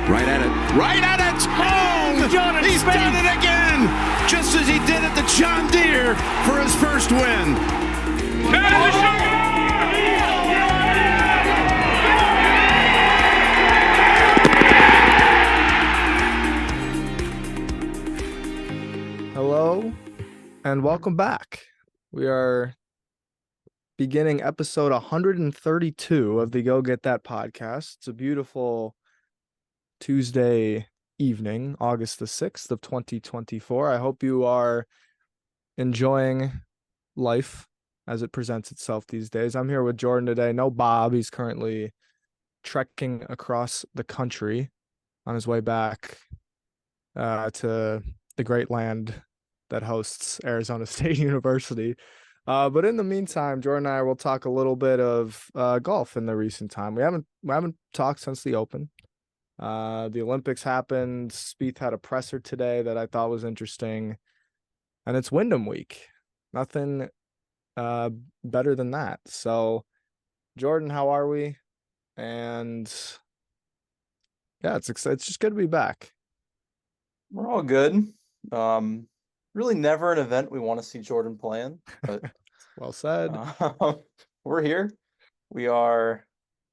Right at it. Right at it. Oh, Jordan he's Spieth. done it again. Just as he did at the John Deere for his first win. Hello and welcome back. We are beginning episode 132 of the Go Get That podcast. It's a beautiful Tuesday evening, August the 6th of 2024. I hope you are enjoying life as it presents itself these days. I'm here with Jordan today. No Bob. He's currently trekking across the country on his way back to the great land that hosts Arizona State University. But in the meantime, Jordan and I will talk a little bit of golf in the recent time. We haven't talked since the Open. The Olympics happened. Spieth had a presser today that I thought was interesting, and it's Wyndham week. Nothing better than that. So, Jordan, how are we? And yeah, it's just good to be back. We're all good. Really never an event we want to see Jordan playing, but Well said. we're here. We are,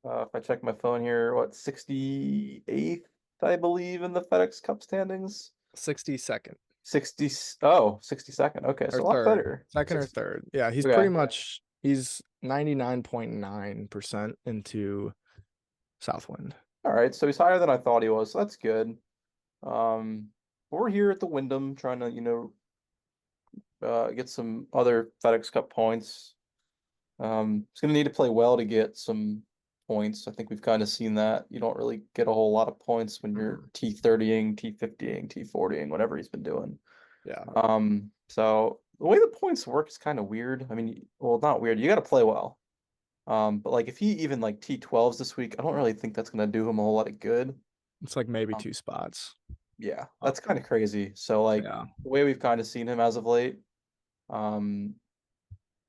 if I check my phone here, 68th, I believe, in the FedEx Cup standings? 62nd. 62nd. Okay, so a lot better. Second or third. Yeah, he's Okay. pretty much, he's 99.9% into Southwind. All right, so he's higher than I thought he was, so that's good. We're here at the Wyndham trying to, get some other FedEx Cup points. He's going to need to play well to get some points. I think we've kind of seen that. You don't really get a whole lot of points when you're T30ing, T50ing, T40ing, whatever he's been doing. Yeah. So the way the points work is kind of weird. I mean, well, not weird. You got to play well. But like if he even like T12s this week, I don't really think that's going to do him a whole lot of good. It's like maybe 2 spots. Yeah, that's kind of crazy. So like Yeah. the way we've kind of seen him as of late,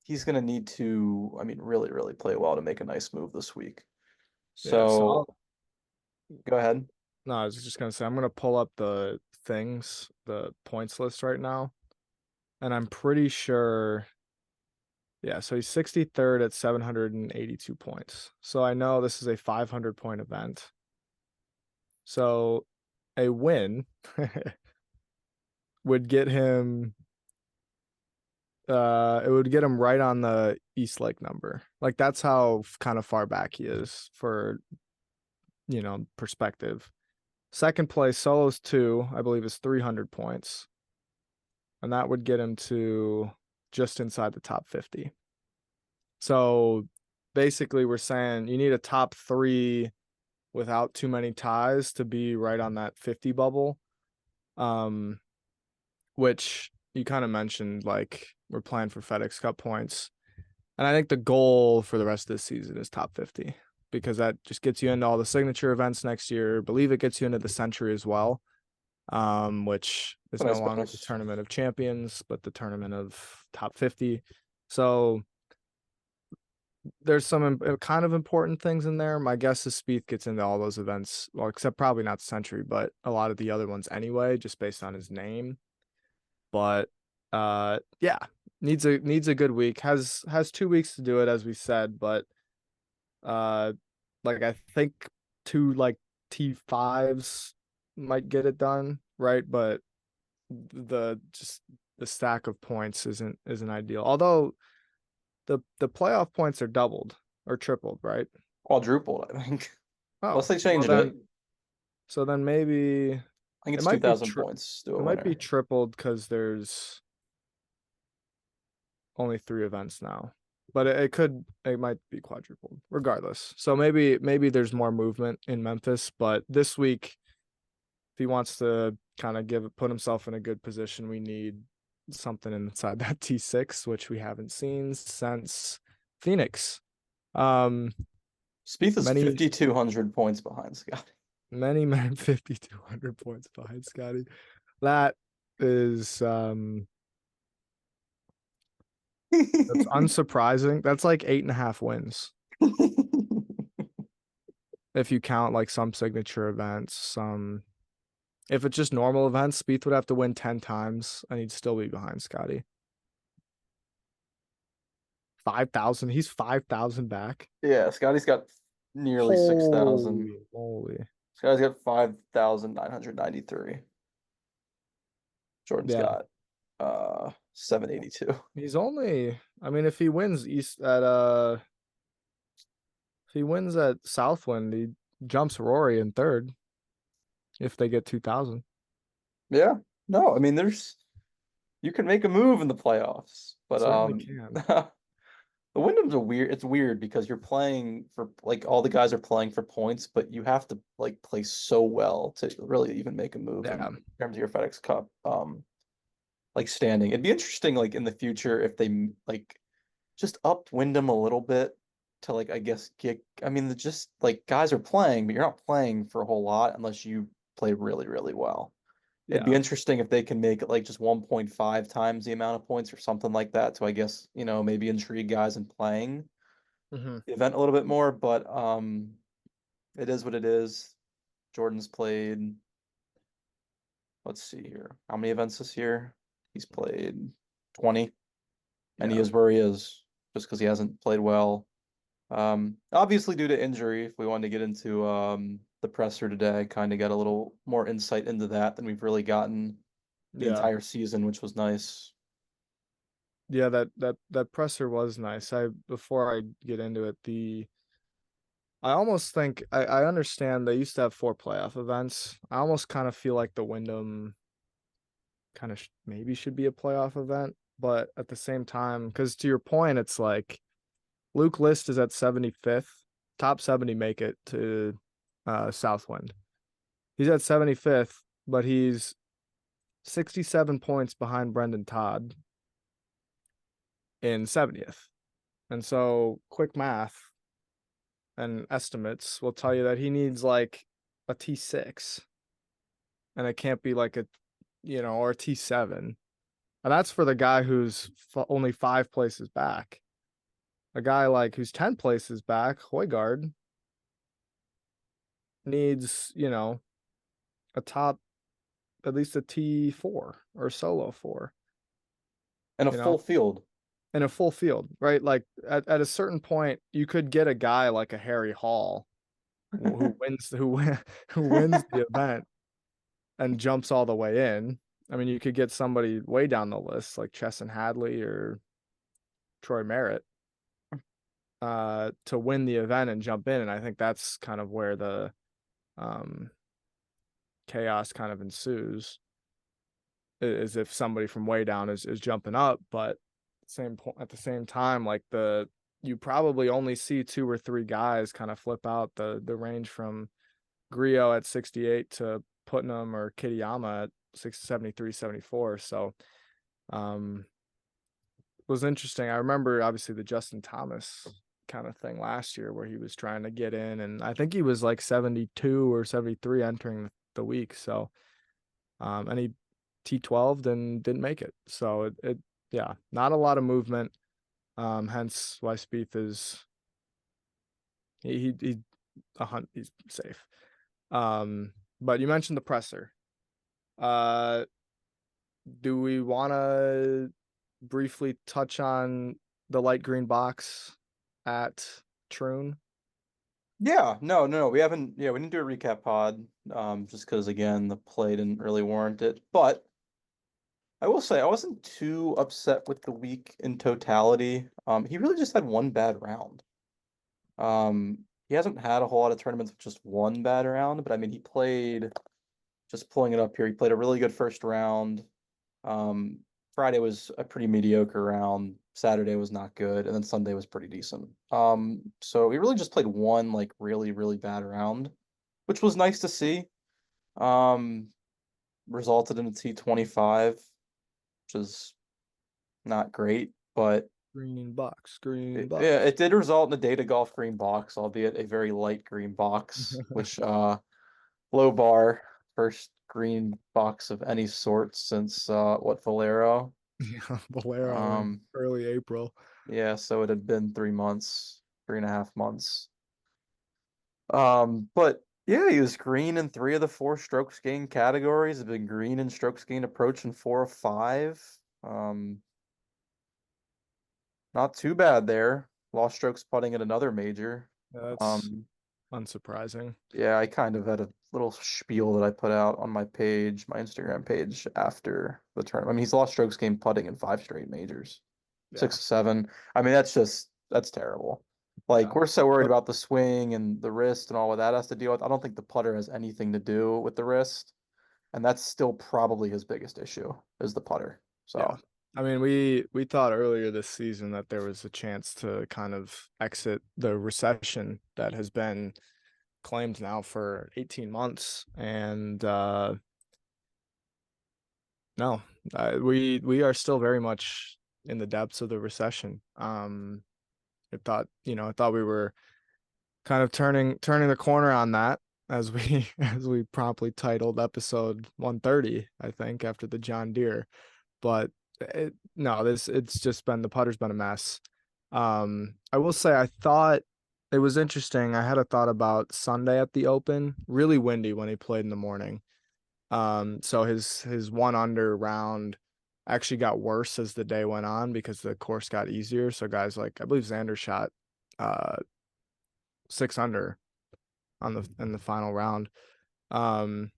he's going to need to, really, really play well to make a nice move this week. So go ahead. No, I was just going to say, I'm going to pull up the points list right now. And I'm pretty sure, yeah, so he's 63rd at 782 points. So I know this is a 500-point event. So a win would get him it would get him right on the East Lake number. Like that's how kind of far back he is for perspective. Second place, Solos 2, I believe, is 300 points. And that would get him to just inside the top 50. So basically we're saying you need a top 3 without too many ties to be right on that 50 bubble. Which you kind of mentioned, like we're playing for FedEx Cup points. And I think the goal for the rest of this season is top 50 because that just gets you into all the signature events next year. I believe it gets you into the Century as well, which is no longer the Tournament of Champions, but the Tournament of Top 50. So there's some kind of important things in there. My guess is Spieth gets into all those events, well, except probably not the Century, but a lot of the other ones anyway, just based on his name. But yeah, needs a good week. Has 2 weeks to do it, as we said, but like I think 2 like T5s might get it done, right? But the stack of points isn't ideal. Although the playoff points are doubled or tripled, right? Quadrupled, I think. Oh, unless they changed it. So then maybe I think it's 2,000 points. It might be tripled because there's only 3 events now, but it might be quadrupled regardless. So maybe there's more movement in Memphis, but this week, if he wants to kind of put himself in a good position, we need something inside that T6, which we haven't seen since Phoenix. Spieth is 5,200 points behind Scotty. Many 5,200 points behind Scotty. That is that's unsurprising. That's like 8.5 wins. if you count like some signature events, some if it's just normal events, Spieth would have to win 10 times and he'd still be behind Scotty. 5,000. He's 5,000 back. Yeah, Scotty's got nearly 6,000. Holy moly. Scotty's got 5,993. Jordan's Yeah. got 782. He's only, I mean, if he wins if he wins at Southwind, he jumps Rory in third if they get 2,000. Yeah. No, I mean you can make a move in the playoffs, but Certainly can. the Wyndham's it's weird because you're playing for like all the guys are playing for points, but you have to like play so well to really even make a move Yeah. in terms of your FedEx Cup like standing. It'd be interesting like in the future if they like just upped Wyndham a little bit to like I guess get I mean just like guys are playing, but you're not playing for a whole lot unless you play really, really well. It'd be Yeah. interesting if they can make it like just 1.5 times the amount of points or something like that to I guess, maybe intrigue guys in playing Mm-hmm. the event a little bit more, but it is what it is. Jordan's played, let's see here. How many events this year? He's played 20 and he Yeah. is where he is just because he hasn't played well. Obviously due to injury, if we wanted to get into the presser today, kind of got a little more insight into that than we've really gotten the Yeah. entire season, which was nice. Yeah, that presser was nice. Before I get into it, I almost think I understand they used to have 4 playoff events. I almost kind of feel like the Wyndham kind of maybe should be a playoff event, but at the same time, because to your point, it's like Luke List is at 75th, top 70 make it to Southwind. He's at 75th, but he's 67 points behind Brendan Todd in 70th. And so quick math and estimates will tell you that he needs like a T6 and it can't be like or a T7. And that's for the guy who's only 5 places back. A guy like who's 10 places back, Højgaard, needs, a top, at least a T4 or solo 4, And a you know, full field. in a full field, right? Like at a certain point, you could get a guy like a Harry Hall who who wins the event and jumps all the way in. I mean, you could get somebody way down the list like Chesson Hadley or Troy Merritt to win the event and jump in. And I think that's kind of where the um, chaos kind of ensues, is if somebody from way down is jumping up. But at the same time, like you probably only see 2 or 3 guys kind of flip out the range from Griot at 68 to Putnam or Kitayama at 73, 74. So it was interesting. I remember obviously the Justin Thomas kind of thing last year where he was trying to get in, and I think he was like 72 or 73 entering the week. So and he T12 and didn't make it. So yeah, not a lot of movement. Hence why Spieth is he's safe. But you mentioned the presser. Do we want to briefly touch on the light green box at Troon? Yeah, no, we haven't. Yeah, we didn't do a recap pod, just because again the play didn't really warrant it. But I will say I wasn't too upset with the week in totality. He really just had one bad round. He hasn't had a whole lot of tournaments with just one bad round, but I mean he played. Just pulling it up here, he played a really good first round. Um, Friday was a pretty mediocre round. Saturday was not good, and then Sunday was pretty decent. So he really just played one like really, really bad round, which was nice to see. Um, Resulted in a T25, which is not great, but Green box, green box. yeah, it did result in a Data Golf green box, albeit a very light green box, which low bar, first green box of any sort since Valero. Yeah, Valero in Um, early April. yeah, so it had been 3 months, 3.5 months. But yeah, he was green in 3 of the 4 strokes gained categories. He's been green in strokes gained approach in 4 of 5. Um, Not too bad there. Lost strokes putting at another major. That's Um, unsurprising. yeah, I kind of had a little spiel that I put out on my page, my Instagram page after the tournament. I mean, he's lost strokes gained putting in 5 straight majors, Yeah. 6 7. I mean, that's terrible. Yeah. Like we're so worried But about the swing and the wrist and all what that has to deal with. I don't think the putter has anything to do with the wrist, and that's still probably his biggest issue is the putter. yeah. So I mean, we thought earlier this season that there was a chance to kind of exit the recession that has been claimed now for 18 months. And no, we are still very much in the depths of the recession. I thought we were kind of turning the corner on that as we as we promptly titled episode 130, I think, after the John Deere. But no, it's just been the putter's been a mess. I will say I thought it was interesting. I had a thought about Sunday at the Open. Really windy when he played in the morning. So his 1 under round actually got worse as the day went on because the course got easier. So guys like I believe Xander shot 6 under in the final round. Um,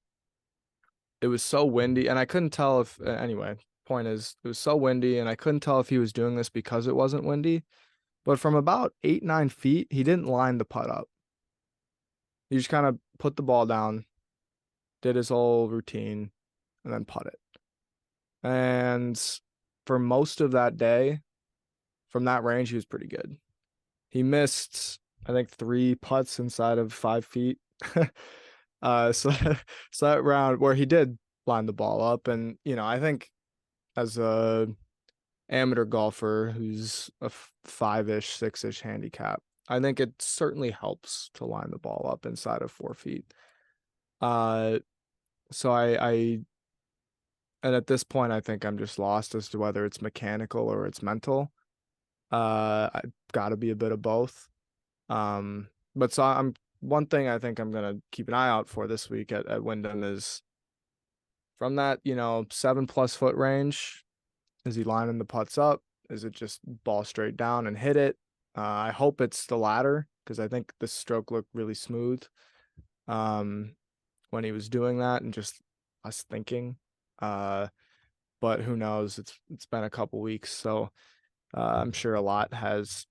it was so windy, and I couldn't tell if anyway. Point is, it was so windy, and I couldn't tell if he was doing this because it wasn't windy. But from about 8-9 feet, he didn't line the putt up. He just kind of put the ball down, did his whole routine, and then putt it. And for most of that day, from that range, he was pretty good. He missed, I think, 3 putts inside of 5 feet. So so that round where he did line the ball up, and I think as a amateur golfer who's a 5-ish, 6-ish handicap, I think it certainly helps to line the ball up inside of 4 feet. So and at this point, I think I'm just lost as to whether it's mechanical or it's mental. I got to be a bit of both. But so I'm one thing I think I'm gonna keep an eye out for this week at Wyndham is from that 7+ foot range. Is he lining the putts up? Is it just ball straight down and hit it? I hope it's the latter because I think the stroke looked really smooth when he was doing that and just us thinking. But who knows? It's been a couple weeks, so I'm sure a lot has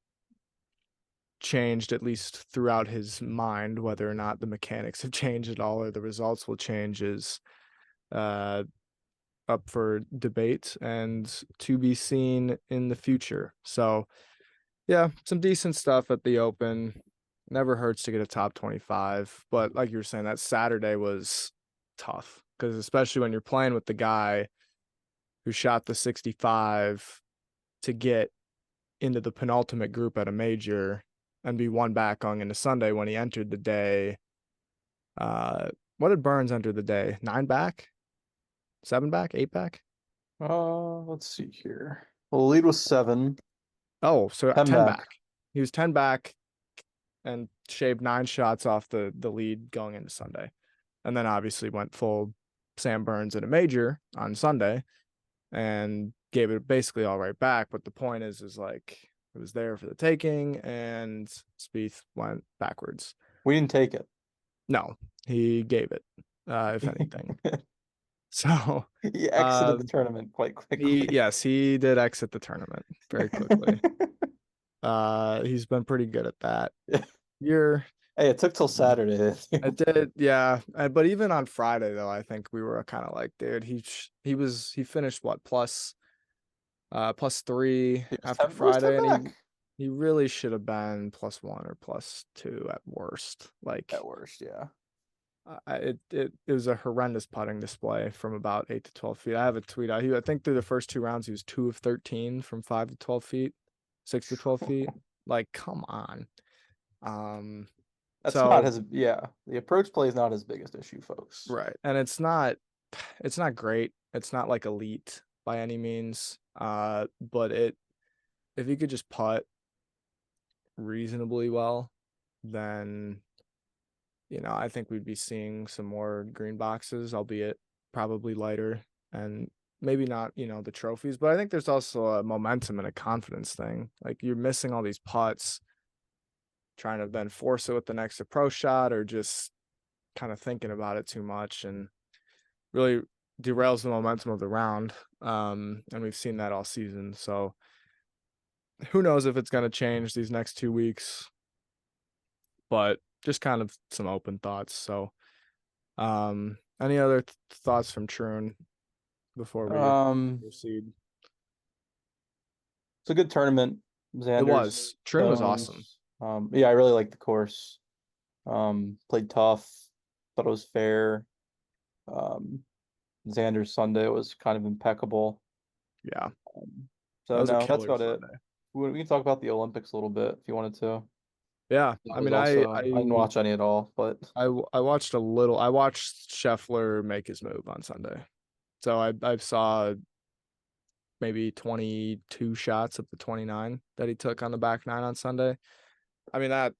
changed at least throughout his mind. Whether or not the mechanics have changed at all or the results will change is up for debate and to be seen in the future. So yeah, some decent stuff at the Open. Never hurts to get a top 25, but like you were saying, that Saturday was tough because especially when you're playing with the guy who shot the 65 to get into the penultimate group at a major and be 1 back going into Sunday when he entered the day. What did Burns enter the day? 9 back? 7 back? 8 back? let's see here. Well, the lead was 7, Oh, so 10 10 back. back. He was 10 back and shaved 9 shots off the lead going into Sunday. And then obviously went full Sam Burns in a major on Sunday and gave it basically all right back. But the point is like it was there for the taking and Spieth went backwards. We didn't take it. No, he gave it, if anything. So He exited the tournament quite quickly. he did exit the tournament very quickly. He's been pretty good at that. You're Hey, it took till Saturday. I did, yeah. But even on Friday though, I think we were kind of like, dude, he finished what +3 He was after 10, was 10 Friday, and back. he really should have been +1 or +2 at worst. Like At worst, yeah. it was a horrendous putting display from about 8 to 12 feet. I have a tweet out. I think through the first 2 rounds, he was 2 of 13 from 5 to 12 feet, 6 to 12 feet. Like, come on. That's not So his, yeah. The approach play is not his biggest issue, folks. right, and it's not great. It's not like elite by any means. But if you could just putt reasonably well, then I think we'd be seeing some more green boxes, albeit probably lighter and maybe not, the trophies. But I think there's also a momentum and a confidence thing. Like you're missing all these putts, trying to then force it with the next approach shot or just kind of thinking about it too much and really derails the momentum of the round. And we've seen that all season. So who knows if it's going to change these next 2 weeks, but just kind of some open thoughts. So, any other thoughts from Troon before we proceed? It's a good tournament. It was. Troon was awesome. Yeah, I really liked the course. Played tough. Thought it was fair. Xander's Sunday was kind of impeccable. Yeah. So That was a no, that's killer about it. Sunday. We can talk about the Olympics a little bit if you wanted to. Yeah. That I was mean, also, I didn't watch any at all, but I watched a little. I watched Scheffler make his move on Sunday. So I saw maybe 22 shots of the 29 that he took on the back nine on Sunday. I mean, that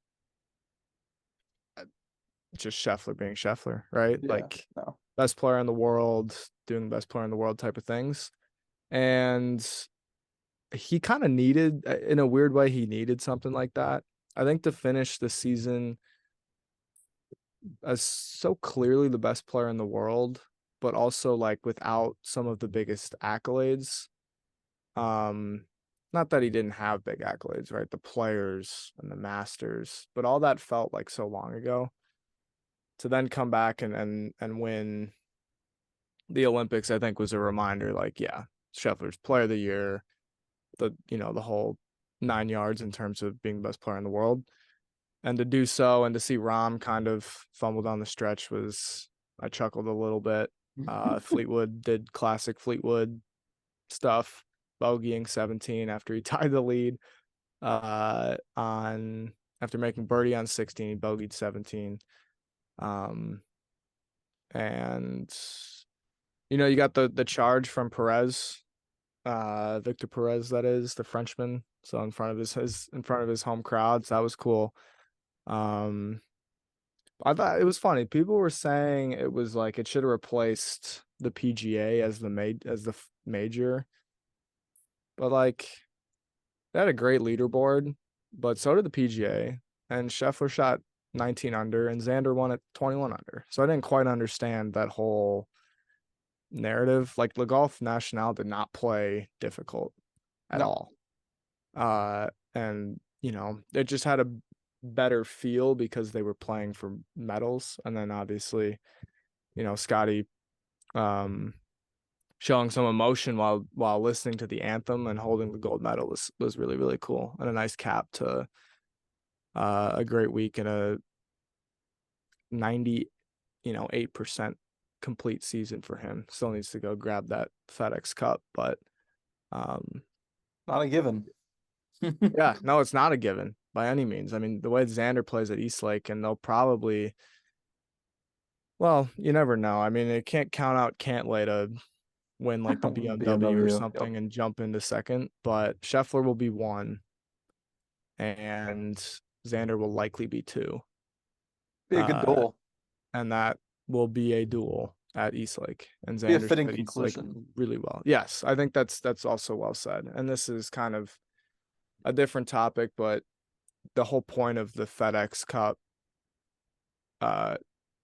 just Scheffler being Scheffler, right? yeah, Like no. best player in the world, doing best player in the world type of things. And he kind of needed, in a weird way, he needed something like that. I think to finish the season as so clearly the best player in the world, but also like without some of the biggest accolades. Not that he didn't have big accolades, right? The players and the masters, but all that felt like so long ago. To then come back and win the Olympics, I think was a reminder, like, yeah, Scheffler's player of the year, the whole 9 yards in terms of being the best player in the world. And to do so and to see Rahm kind of fumble down the stretch I chuckled a little bit. Fleetwood did classic Fleetwood stuff, bogeying 17 after he tied the lead after making birdie on 16, he bogeyed 17. And you got the charge from Perez, Victor Perez, that is the Frenchman. So in front of his home crowds, that was cool. I thought it was funny. People were saying it was like it should have replaced the PGA as the major, but like they had a great leaderboard, but so did the PGA, and Scheffler shot 19 under, and Xander won at 21 under. So I didn't quite understand that whole narrative. Like Le Golf National did not play difficult at all. And it just had a better feel because they were playing for medals. And then obviously, Scotty showing some emotion while listening to the anthem and holding the gold medal was really, really cool. And a nice cap to a great week and a 98% complete season for him. Still needs to go grab that FedEx Cup, but not a given. Yeah, no, it's not a given by any means. I mean, the way Xander plays at Eastlake, and they'll probably, well, you never know. I mean, they can't count out Cantlay to win like the BMW or something and jump into second, but Scheffler will be 1, and Xander will likely be 2. Be a good duel. And that will be a duel at Eastlake, and Be a Xander's fitting at Eastlake conclusion. really well. Yes, I think that's also well said. And this is kind of a different topic, but the whole point of the FedEx Cup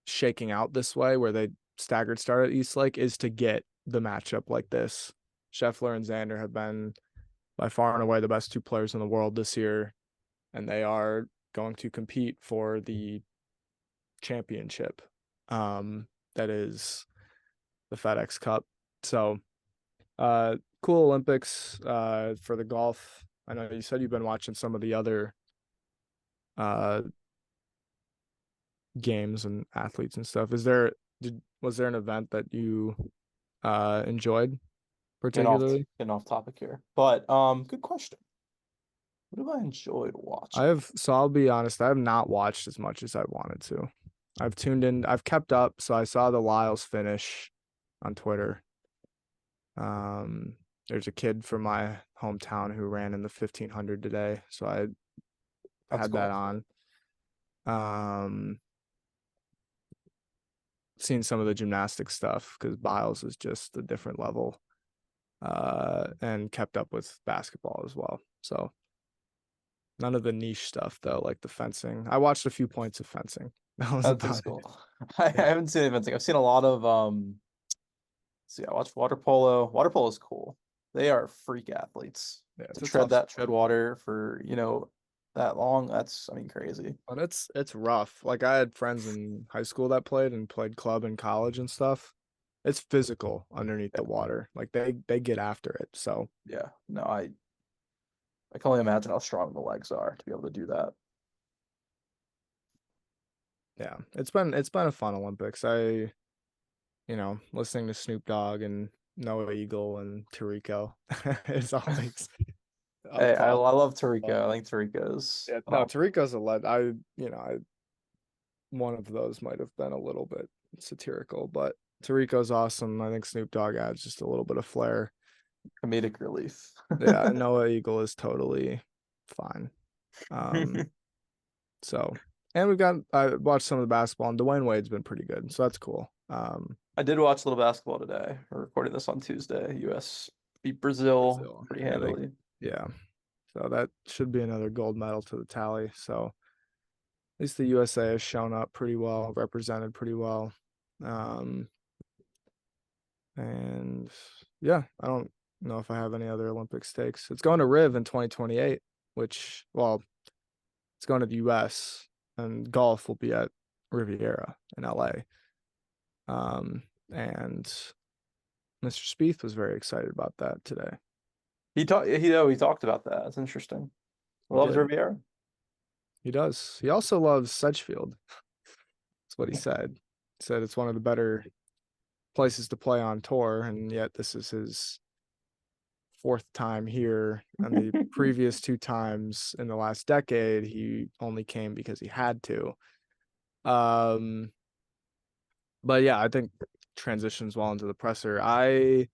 shaking out this way, where they staggered start at Eastlake, is to get the matchup like this. Scheffler and Xander have been by far and away the best 2 players in the world this year, and they are going to compete for the championship. That is the FedEx Cup. So, cool Olympics for the golf. I know you said you've been watching some of the other games and athletes and stuff. Was there an event that you enjoyed particularly? Getting off topic here, but good question. What have I enjoyed watching? I'll be honest, I have not watched as much as I wanted to. I've tuned in, I've kept up, so I saw the Lyles finish on Twitter. There's a kid from my hometown who ran in the 1500 today, so I had that on. seen some of the gymnastics stuff because Biles is just a different level, and kept up with basketball as well. So none of the niche stuff though, like the fencing. I watched a few points of fencing. That was That's about it. cool. I haven't seen any fencing. I've seen a lot of see, I watched water polo. Water polo is cool. They are freak athletes. Yeah, To it's a tread tough tread water for, that long, that's, I mean, crazy. but it's rough. Like I had friends in high school that played club in college and stuff. It's physical underneath the water. Like they get after it. So Yeah. No, I can only imagine how strong the legs are to be able to do that. yeah, it's been a fun Olympics. Listening to Snoop Dogg and Noah Eagle and Tarico is always a Hey, I plus. love Tarico. I think Tarico is Yeah, no, Tarico's a lead. One of those might have been a little bit satirical, but Tarico's awesome. I think Snoop Dogg adds just a little bit of flair. comedic relief. Yeah, and Noah Eagle is totally fine. So, and I watched some of the basketball, and Dwayne Wade's been pretty good, so that's cool. I did watch a little basketball today. We're recording this on Tuesday. US beat Brazil pretty yeah, handily. yeah. So that should be another gold medal to the tally. So at least the USA has shown up pretty well, represented pretty well. And yeah, I don't know if I have any other Olympic stakes. It's going to Riv in 2028, which, well, it's going to the US, and golf will be at Riviera in LA. And Mr. Spieth was very excited about that today. He talked about that. It's interesting. He Loves did. Riviera. He does. He also loves Sedgefield. That's what he said. He said it's one of the better places to play on tour, and yet this is his fourth time here. And the previous two times in the last decade, he only came because he had to. But yeah, I think transitions well into the presser. I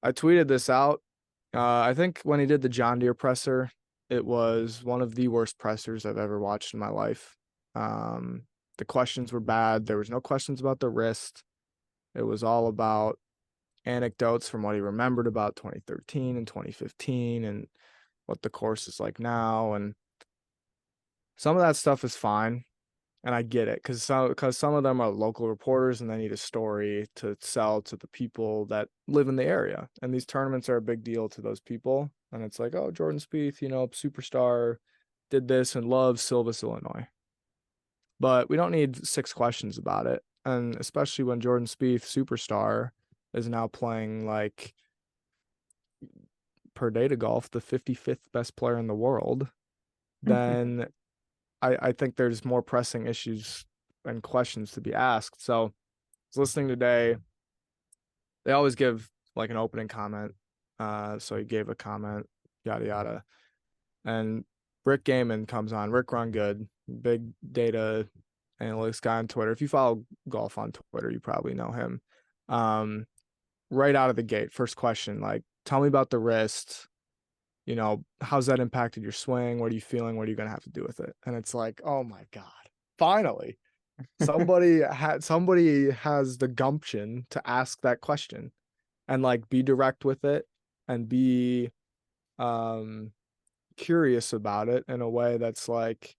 tweeted this out. I think when he did the John Deere presser, it was one of the worst pressers I've ever watched in my life. The questions were bad. There was no questions about the wrist. It was all about anecdotes from what he remembered about 2013 and 2015 and what the course is like now. And some of that stuff is fine. And I get it because some of them are local reporters and they need a story to sell to the people that live in the area. And these tournaments are a big deal to those people. And it's like, oh, Jordan Spieth, superstar, did this and loves Silvis, Illinois. But we don't need 6 questions about it. And especially when Jordan Spieth, superstar, is now playing like per data golf, the 55th best player in the world, then I think there's more pressing issues and questions to be asked. So I was listening today. They always give like an opening comment. So he gave a comment, yada yada. And Rick Gehman comes on. Rick Run Good, big data analytics guy on Twitter. If you follow golf on Twitter, you probably know him. Right out of the gate, first question, like, tell me about the wrist. How's that impacted your swing? What are you feeling? What are you going to have to do with it? And it's like, oh my God, finally somebody has the gumption to ask that question and like be direct with it and be curious about it in a way that's like,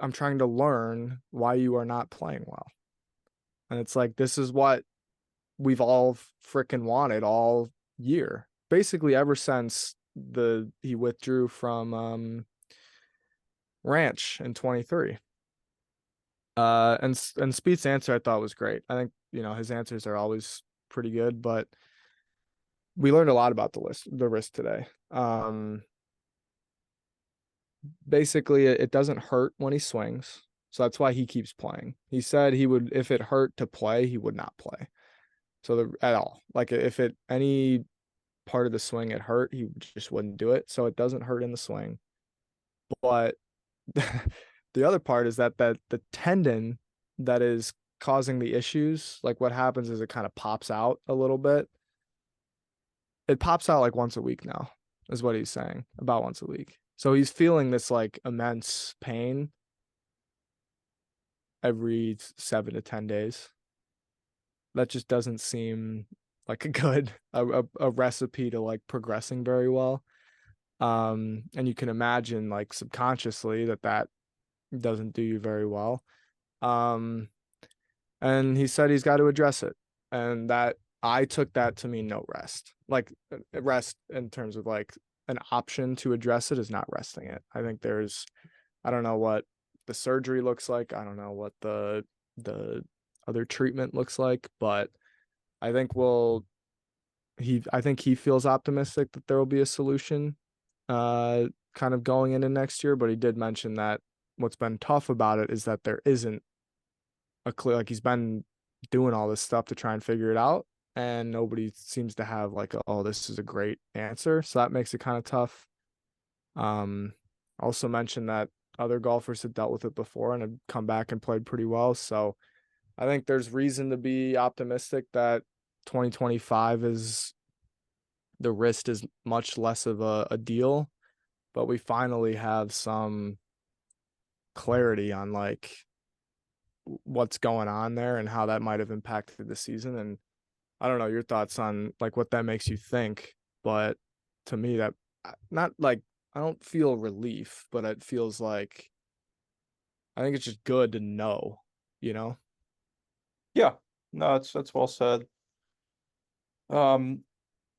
I'm trying to learn why you are not playing well. And it's like, this is what we've all freaking wanted all year, basically ever since he withdrew from Ranch in 23. And Spieth's answer I thought was great. I think his answers are always pretty good, but we learned a lot about the wrist today. Basically it doesn't hurt when he swings, so that's why he keeps playing. He said he would, if it hurt to play, he would not play. So at all, like if any part of the swing it hurt, he just wouldn't do it. So it doesn't hurt in the swing. But the other part is that the tendon that is causing the issues, like what happens is it kind of pops out a little bit. It pops out like once a week now, is what he's saying, about once a week. So he's feeling this like immense pain every 7 to 10 days. that just doesn't seem like a recipe to like progressing very well. And you can imagine like subconsciously that doesn't do you very well. Um, and he said he's got to address it, and that I took that to mean no rest, like rest in terms of like an option to address it is not resting it. I think I don't know what the surgery looks like. I don't know what the other treatment looks like, but I think I think he feels optimistic that there will be a solution kind of going into next year, but he did mention that what's been tough about it is that there isn't a clear, like he's been doing all this stuff to try and figure it out, and nobody seems to have like oh, this is a great answer. So that makes it kind of tough. Um Also mentioned that other golfers had dealt with it before and had come back and played pretty well. So I think there's reason to be optimistic that 2025 is the wrist is much less of a deal, but we finally have some clarity on like what's going on there and how that might have impacted the season. And I don't know your thoughts on like what that makes you think, but to me that not like I don't feel relief, but it feels like I think it's just good to know, you know? Yeah, no, that's well said. Um,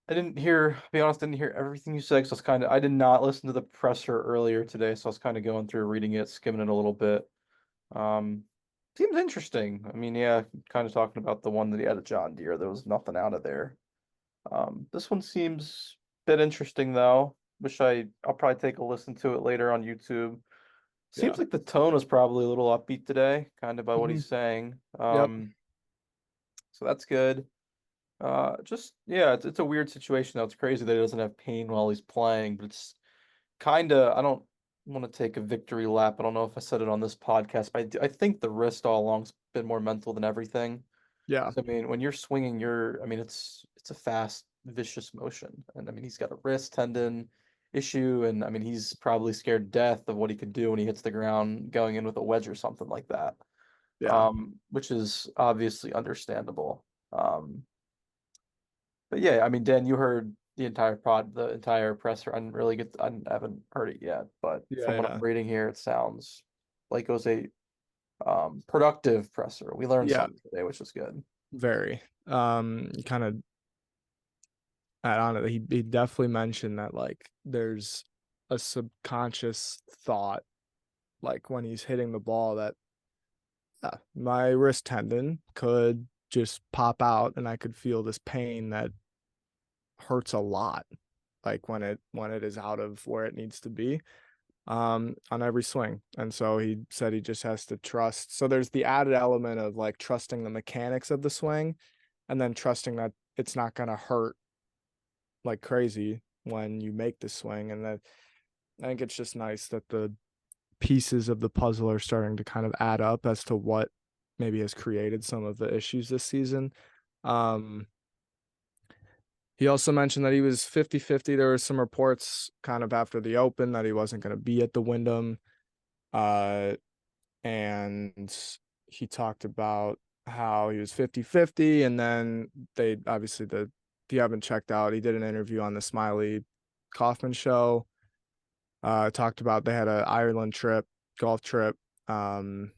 I didn't hear, to be honest, didn't hear everything you said. So I did not listen to the presser earlier today, so I was kind of going through reading it, skimming it a little bit. Um, Seems interesting. I mean, yeah, kind of talking about the one that he had at John Deere. There was nothing out of there. This one seems a bit interesting though. I'll probably take a listen to it later on YouTube. Yeah. Seems like the tone was probably a little upbeat today, kind of by what Hmm. he's saying. Yep. So that's good. Just yeah, it's a weird situation though. It's crazy that he doesn't have pain while he's playing, but it's kind of I don't want to take a victory lap. I don't know if I said it on this podcast, but I think the wrist all along's been more mental than everything. Yeah. 'Cause, I mean, when you're swinging, I mean, it's a fast, vicious motion, and I mean, he's got a wrist tendon issue, and I mean, he's probably scared to death of what he could do when he hits the ground going in with a wedge or something like that. Yeah. Which is obviously understandable. Um, but yeah, I mean, Dan, you heard the entire presser. I haven't heard it yet, but Yeah. from what I'm Yeah. reading here, it sounds like it was a productive presser. We learned Yeah. something today, which is good. Very. You kind of add on to it. He definitely mentioned that like there's a subconscious thought like when he's hitting the ball that my wrist tendon could just pop out and I could feel this pain that hurts a lot like when it is out of where it needs to be on every swing. And so he said he just has to trust. So there's the added element of like trusting the mechanics of the swing and then trusting that it's not going to hurt like crazy when you make the swing. And that I think it's just nice that the pieces of the puzzle are starting to kind of add up as to what maybe has created some of the issues this season. Um, he also mentioned that he was 50-50. There were some reports kind of after the Open that he wasn't going to be at the Wyndham. Uh, and he talked about how he was 50-50. And then they obviously, if you haven't checked out, he did an interview on the Smiley Kaufman show. Talked about they had an Ireland trip, golf trip. That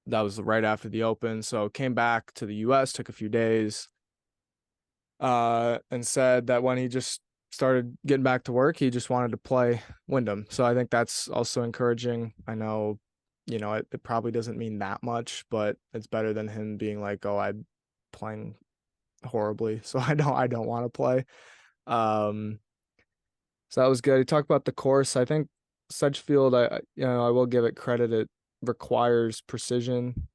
was right after the Open. So came back to the US, took a few days, and said that when he just started getting back to work, he just wanted to play Wyndham. So I think that's also encouraging. I know, it probably doesn't mean that much, but it's better than him being like, "Oh, I'm playing horribly, so I don't want to play." Um, so that was good. He talked about the course. I think Sedgefield, I will give it credit. It requires precision.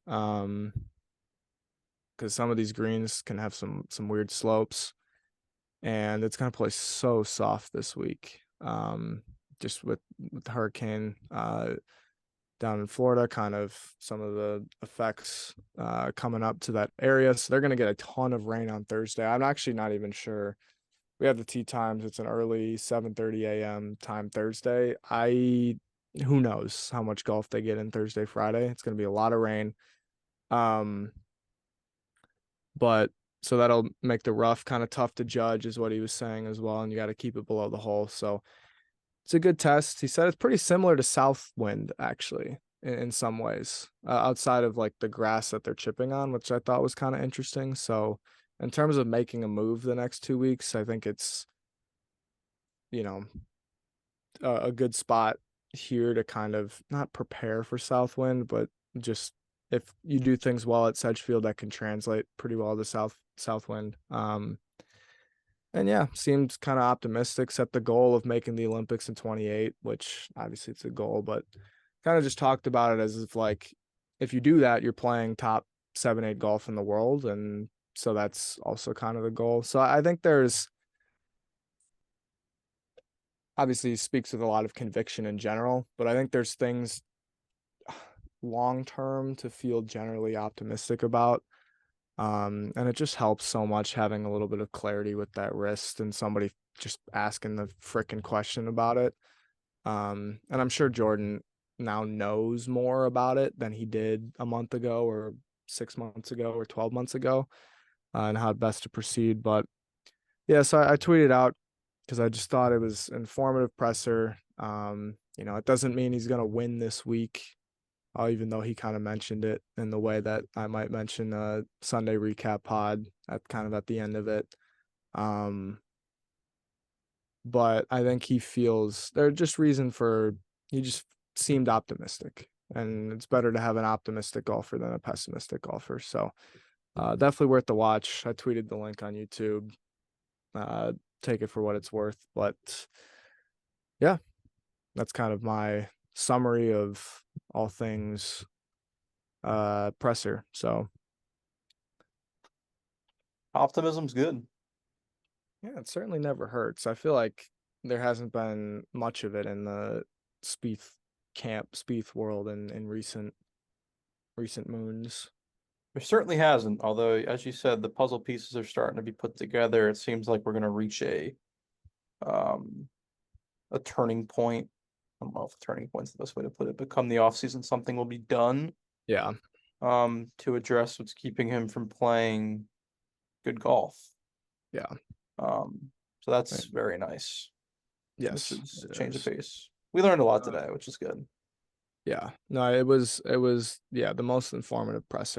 Because some of these greens can have some weird slopes, and it's gonna play so soft this week. Just with the hurricane down in Florida, kind of some of the effects coming up to that area. So they're gonna get a ton of rain on Thursday. I'm actually not even sure. We have the tee times. It's an early 7:30 a.m. time Thursday. Who knows how much golf they get in Thursday, Friday. It's gonna be a lot of rain. Um, but so that'll make the rough kind of tough to judge, is what he was saying as well. And you got to keep it below the hole. So it's a good test. He said it's pretty similar to Southwind, actually, in some ways, outside of like the grass that they're chipping on, which I thought was kind of interesting. So in terms of making a move the next 2 weeks, I think it's, you know, a good spot here to kind of not prepare for Southwind, but just if you do things well at Sedgefield, that can translate pretty well to Southwind. And yeah, seems kind of optimistic. Set the goal of making the Olympics in 28, which obviously it's a goal, but kind of just talked about it as if like if you do that, you're playing top 7-8 golf in the world, and so that's also kind of the goal. So I think there's obviously he speaks with a lot of conviction in general, but I think there's things long term to feel generally optimistic about. And it just helps so much having a little bit of clarity with that wrist and somebody just asking the frickin' question about it. And I'm sure Jordan now knows more about it than he did a month ago or 6 months ago or 12 months ago, and how best to proceed. But yeah, so I tweeted out because I just thought it was informative presser. It doesn't mean he's going to win this week, even though he kind of mentioned it in the way that I might mention a Sunday recap pod at kind of at the end of it. But I think he feels there's just reason for, he just seemed optimistic, and it's better to have an optimistic golfer than a pessimistic golfer. So definitely worth the watch. I tweeted the link on YouTube. Take it for what it's worth. But yeah, that's kind of my summary of all things presser. So Optimism's good. yeah, it certainly never hurts. I feel like there hasn't been much of it in the Spieth Spieth world in recent moons. There certainly hasn't, although, as you said, the puzzle pieces are starting to be put together. It seems like we're going to reach a turning point. I don't know if turning point's the best way to put it, but come the offseason, something will be done Yeah. to address what's keeping him from playing good golf. Yeah. So that's very nice. Yes. This is a change of pace. We learned a lot today, which is good. Yeah. No, it was the most informative press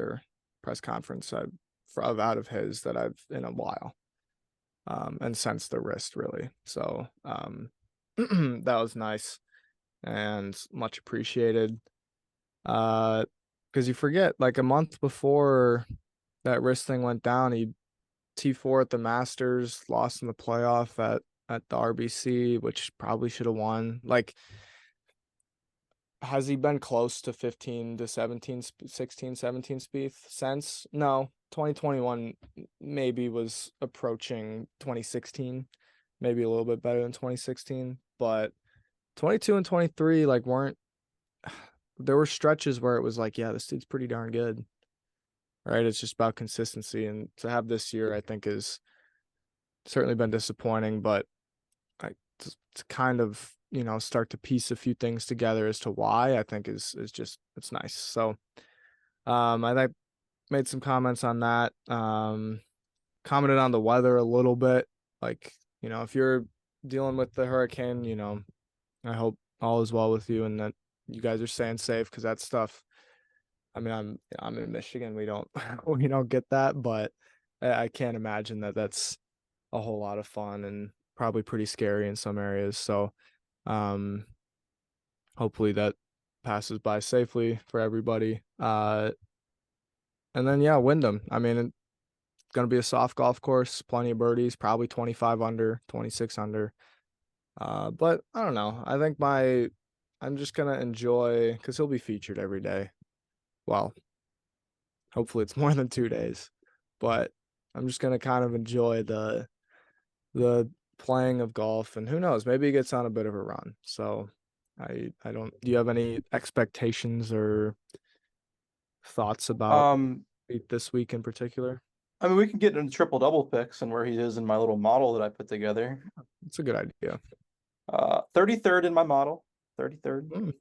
conference out of his that I've in a while. And since the wrist, really. So that was nice and much appreciated. Because you forget, like a month before that wrist thing went down, he T4 at the Masters, lost in the playoff at the RBC, which probably should have won. Like, has he been close to 15 to 17, 16, 17 Spieth since? No. 2021 maybe was approaching 2016, maybe a little bit better than 2016, but 22 and 23 like weren't. There were stretches where it was like, yeah, this dude's pretty darn good. Right? It's just about consistency, and to have this year, I think, is certainly been disappointing, but to kind of, start to piece a few things together as to why, I think is just, it's nice. So I made some comments on that. Commented on the weather a little bit. Like, if you're dealing with the hurricane, I hope all is well with you and that you guys are staying safe, because that stuff, I mean, I'm in Michigan. We don't we don't get that, but I can't imagine that that's a whole lot of fun and probably pretty scary in some areas. So hopefully that passes by safely for everybody. And then yeah, Wyndham. I mean, it's gonna be a soft golf course, plenty of birdies, probably 25 under, 26 under. But I don't know. I think I'm just gonna enjoy, because he'll be featured every day. Well, hopefully it's more than 2 days, but I'm just gonna kind of enjoy the playing of golf, and who knows, maybe he gets on a bit of a run. So I don't. Do you have any expectations or thoughts about this week in particular? I mean, we can get into triple double picks and where he is in my little model that I put together. It's a good idea. 33rd in my model. 33rd.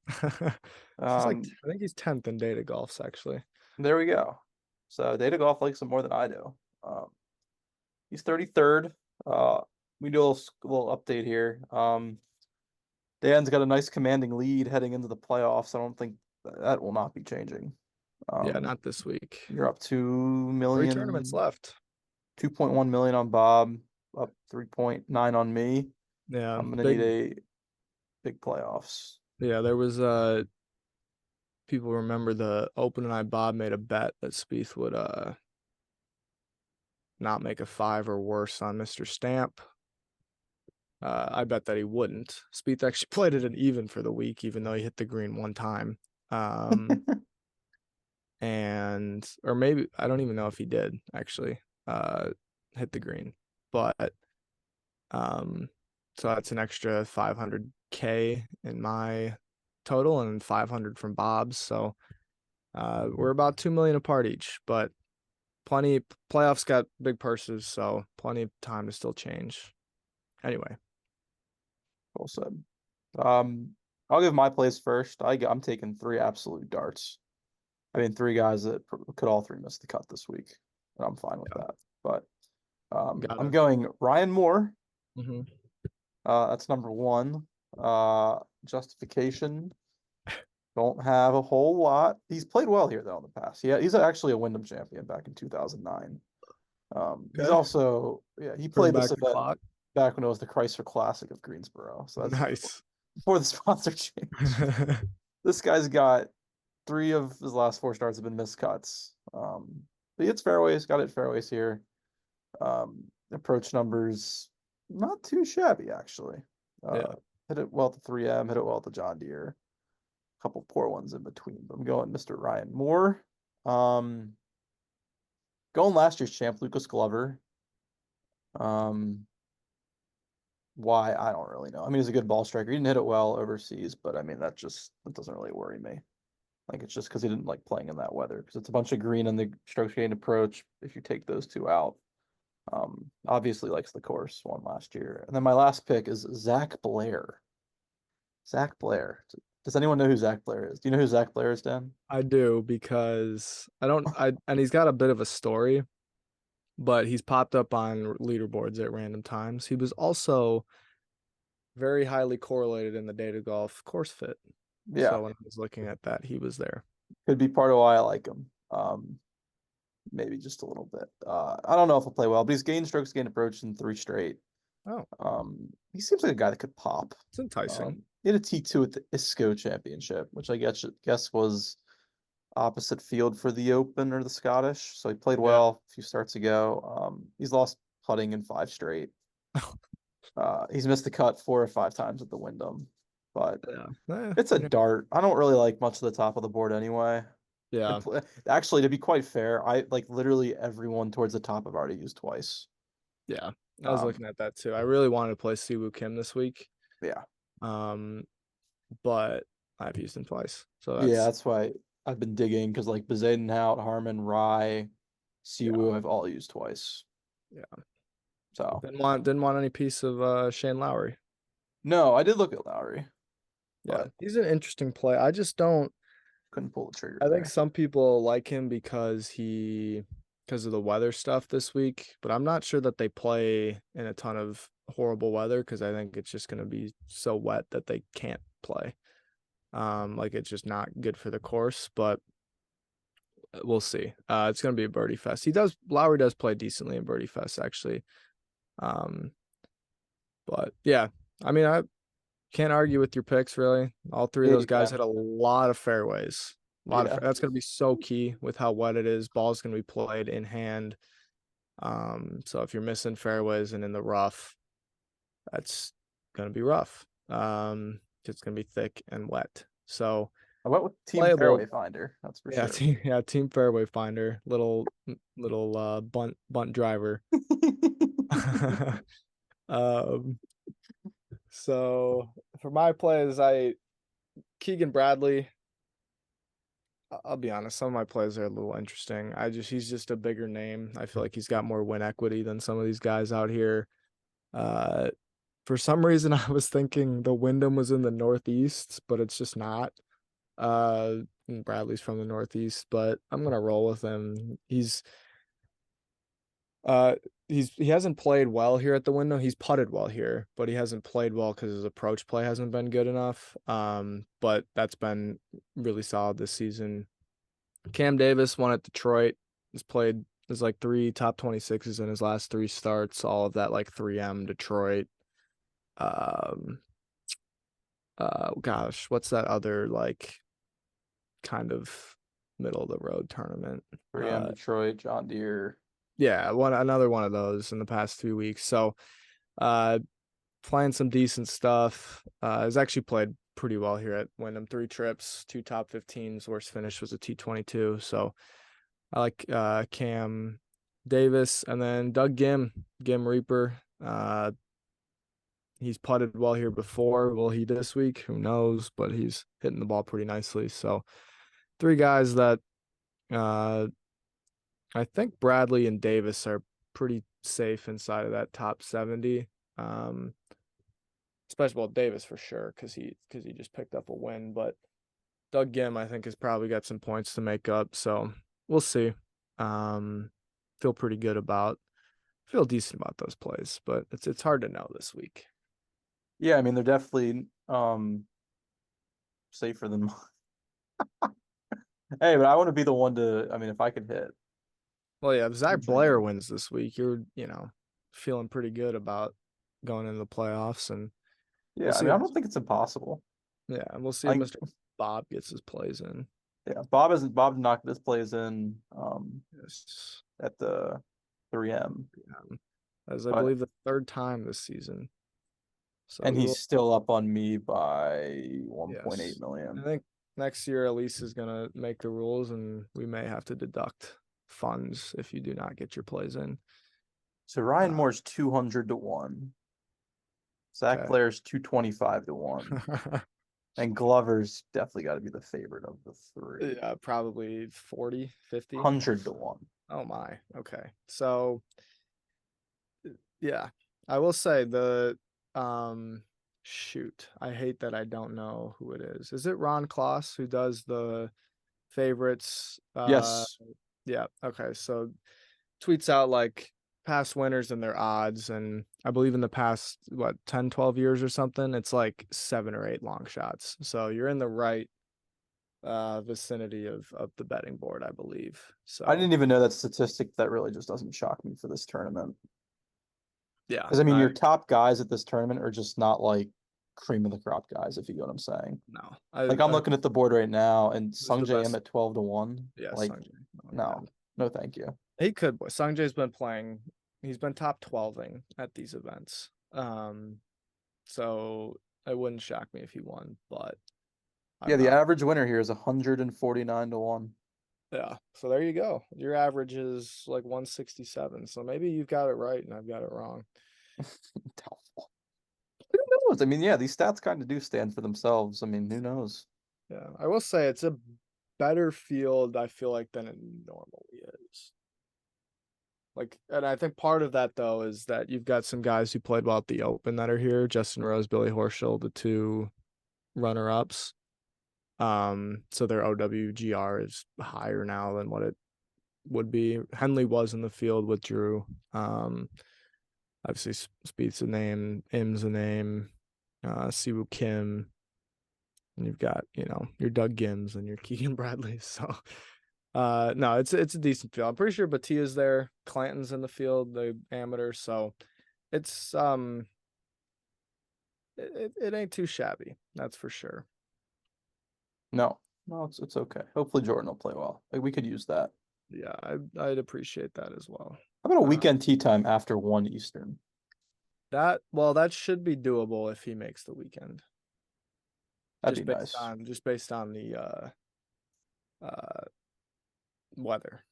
I think he's 10th in data golfs, actually. There we go. So data golf likes him more than I do. He's 33rd. We do a little update here. Dan's got a nice commanding lead heading into the playoffs. I don't think that will not be changing. Yeah, not this week. You're up 2 3 million. tournaments left. 2.1 million on Bob, up 3.9 on me. Yeah, I'm gonna need a big playoffs. Yeah, there was people remember the Open and Bob made a bet that Spieth would not make a 5 or worse on Mr. Stamp. I bet that he wouldn't. Spieth actually played it an even for the week, even though he hit the green one time. And or maybe I don't even know if he did actually hit the green. But so that's an extra 500K in my total and 500 from Bob's. So we're about 2 million apart each, but plenty. Playoffs got big purses, so plenty of time to still change. Anyway, Well said. I'll give my plays first. I'm taking 3 absolute darts. I mean, 3 guys that could all 3 miss the cut this week, and I'm fine with that. But I'm going Ryan Moore. Mm-hmm. That's number 1. Justification. Don't have a whole lot. He's played well here though in the past. Yeah, he's actually a Wyndham champion back in 2009. He's also he played this event back when it was the Chrysler Classic of Greensboro. So that's nice. Before the sponsor change. This guy's got 3 of his last 4 starts have been missed cuts. But he hits fairways, got it fairways here. Approach numbers not too shabby actually. Hit it well at the 3M, hit it well at the John Deere. Couple poor ones in between, but I'm going Mr. Ryan Moore. Going last year's champ, Lucas Glover. Why? I don't really know. I mean, he's a good ball striker. He didn't hit it well overseas, but I mean, that doesn't really worry me. Like, it's just because he didn't like playing in that weather, because it's a bunch of green in the strokes gained approach. If you take those 2 out, obviously likes the course, won last year. And then my last pick is Zach Blair. Zach Blair. Does anyone know who Zach Blair is? Do you know who Zach Blair is, Dan? I do, because and he's got a bit of a story, but he's popped up on leaderboards at random times. He was also very highly correlated in the Data Golf course fit. Yeah. So when I was looking at that, he was there. Could be part of why I like him. Maybe just a little bit. I don't know if he'll play well, but he's gained strokes gained approach in 3 straight. Oh. He seems like a guy that could pop. It's enticing. He had a T2 at the ISCO Championship, which I guess was opposite field for the Open or the Scottish. So he played well a few starts ago. He's lost putting in 5 straight. He's missed the cut 4 or 5 times at the Wyndham, but it's a dart. I don't really like much of the top of the board anyway. Yeah. Actually, to be quite fair, I like literally everyone towards the top I've already used twice. Yeah. I was looking at that too. I really wanted to play Siwoo Kim this week. Yeah. But I've used him twice. So that's why I've been digging, because like Bezaden Hout, Harmon, Rye, Siwoo, I've all used twice. Yeah. So didn't want any piece of Shane Lowry. No, I did look at Lowry. Yeah, he's an interesting play. I just couldn't pull the trigger. I think some people like him because of the weather stuff this week, but I'm not sure that they play in a ton of horrible weather, because I think it's just going to be so wet that they can't play. Like, it's just not good for the course, but we'll see. It's going to be a birdie fest. Lowry does play decently in birdie fest, actually. But yeah, I mean, I can't argue with your picks, really. All 3 of those guys had a lot of fairways. That's going to be so key with how wet it is. Ball's going to be played in hand. So if you're missing fairways and in the rough, that's going to be rough. It's going to be thick and wet. So I went with Team Fairway Finder. That's for sure. Team Fairway Finder. Little bunt driver. So for my plays, Keegan Bradley. I'll be honest, some of my plays are a little interesting. He's just a bigger name. I feel like he's got more win equity than some of these guys out here. For some reason, I was thinking the Wyndham was in the Northeast, but it's just not. Bradley's from the Northeast, but I'm gonna roll with him. He's He hasn't played well here at the Wyndham. He's putted well here, but he hasn't played well because his approach play hasn't been good enough. But that's been really solid this season. Cam Davis won at Detroit. There's like 3 top 26s in his last 3 starts, all of that like 3M Detroit. Gosh, what's that other like kind of middle of the road tournament? 3M Detroit, John Deere. Yeah, another one of those in the past 3 weeks. So, playing some decent stuff. Has actually played pretty well here at Wyndham. 3 trips, 2 top 15s. Worst finish was a T22. So I like Cam Davis, and then Doug Gim Reaper. He's putted well here before. Will he this week? Who knows? But he's hitting the ball pretty nicely. So 3 guys that I think Bradley and Davis are pretty safe inside of that top 70. Especially Davis for sure because he just picked up a win. But Doug Gim I think has probably got some points to make up. So we'll see. Feel decent about those plays, but it's hard to know this week. Yeah, I mean they're definitely safer than mine. Hey, but I want to be the one to. I mean, if I could hit. Well, yeah, if Zach Blair wins this week, you're feeling pretty good about going into the playoffs, and yeah, I mean, I don't think it's impossible. Yeah, and we'll see if Mr. Bob gets his plays in. Yeah, Bob did not get his plays in. Yes. At the 3M. As I believe the 3rd time this season. So and he's still up on me by 1.8 million. I think next year Elise is gonna make the rules, and we may have to deduct funds if you do not get your plays in. So Ryan Moore's 200 to 1. Zach Blair's 225 to 1. And Glover's definitely got to be the favorite of the 3. Yeah, probably 40, 50. 100 to 1. Oh my. Okay. So yeah, I will say shoot, I hate that I don't know who it is. Is it Ron Kloss who does the favorites? Yes. Yeah. Okay. So tweets out like past winners and their odds, and I believe in the past 10 12 years or something, it's like 7 or 8 long shots. So you're in the right vicinity of the betting board, I believe. So I didn't even know that statistic. That really just doesn't shock me for this tournament. Yeah, because I mean your top guys at this tournament are just not like cream of the crop guys, if you get what I'm saying. No, I'm looking at the board right now, and Sungjae M at 12 to 1. Yeah, like no, thank you. He could. Sungjae's been playing. He's been top 12ing at these events. So it wouldn't shock me if he won, but yeah, the average winner here is 149 to 1. Yeah, so there you go. Your average is like 167. So maybe you've got it right and I've got it wrong. Doubtful. Who knows? I mean, yeah, these stats kind of do stand for themselves. I mean, who knows? Yeah, I will say it's a better field, I feel like, than it normally is. Like, and I think part of that though is that you've got some guys who played well at the Open that are here. Justin Rose, Billy Horschel, the 2 runner-ups. So their OWGR is higher now than what it would be. Henley was in the field with Drew. Obviously Spieth's a name, Im's a name, Siwoo Kim, and you've got, your Doug Gims and your Keegan Bradley. So no, it's a decent field. I'm pretty sure Batia's there, Clanton's in the field, the amateur, so it's it ain't too shabby, that's for sure. No, it's okay. Hopefully Jordan will play well. Like, we could use that. Yeah, I'd appreciate that as well. How about a weekend tee time after 1 Eastern? That should be doable if he makes the weekend. That'd be nice. Just based on the weather.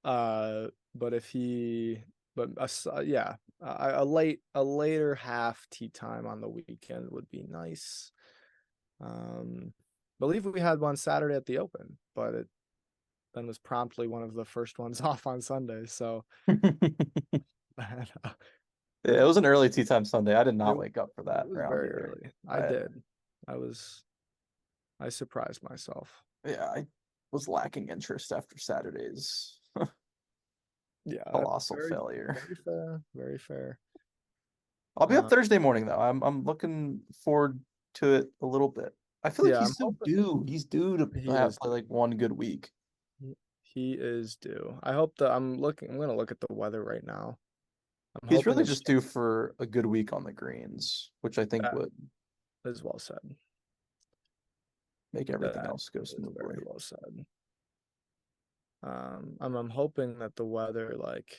But if he, yeah, a later half tee time on the weekend would be nice. Believe we had one Saturday at the Open, but it then was promptly one of the first ones off on Sunday. So it was an early tee time Sunday. I did not wake up for that. It was very early. I did. I surprised myself. Yeah, I was lacking interest after Saturdays. Yeah, Colossal very, failure. very fair, very fair. I'll be up Uh, Thursday morning though. I'm looking forward to it a little bit. I feel like yeah, I'm he's so hoping due. He's due to he have is. play like one good week. He is due. I hope that I'm looking. I'm gonna look at the weather right now. I'm He's hoping really it's just due for a good week on the greens, which I think that would is well said. make everything That else go is very smoothly. well said. I'm hoping that the weather, like,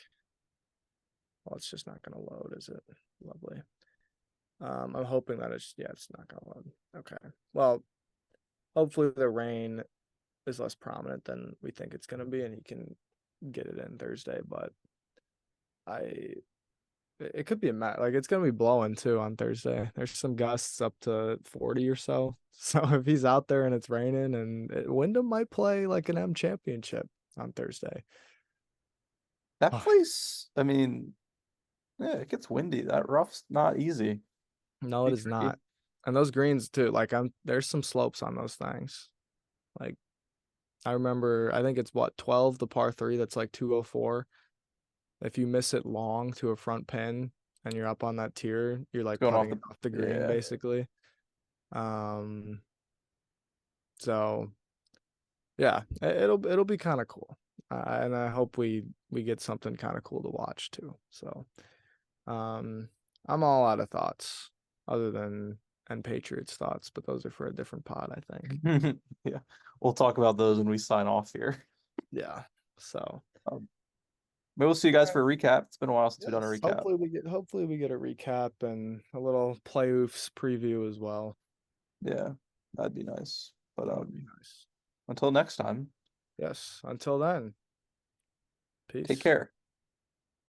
well, it's just not gonna load, is it? Lovely. I'm hoping that it's not gonna load. Okay. Well, hopefully the rain is less prominent than we think it's gonna be, and he can get it in Thursday. But I, it could be a mess. Like it's gonna be blowing too on Thursday. There's some gusts up to 40 or so. So if he's out there and it's raining, and Wyndham might play like an M championship on Thursday. That Oh, place, I mean, yeah, it gets windy. That rough's not easy. no, it Be is tricky. not. And those greens too. Like there's some slopes on those things. Like I remember, I think it's what 12, the par three that's like 204. If you miss it long to a front pin and you're up on that tier, you're It's like going off putting the it off the green yeah. basically. Um, so yeah, it'll be kind of cool. And I hope we get something kind of cool to watch too. So, um, I'm all out of thoughts other than and Patriots thoughts, but those are for a different pod, I think. Yeah. We'll talk about those when we sign off here. Yeah. So, Maybe we'll see you guys for a recap. It's been a while since we've done a yes, recap. hopefully we get a recap and a little playoffs preview as well. Yeah, that'd be nice. But That would be nice. until next time, Yes. Until then, take peace. care.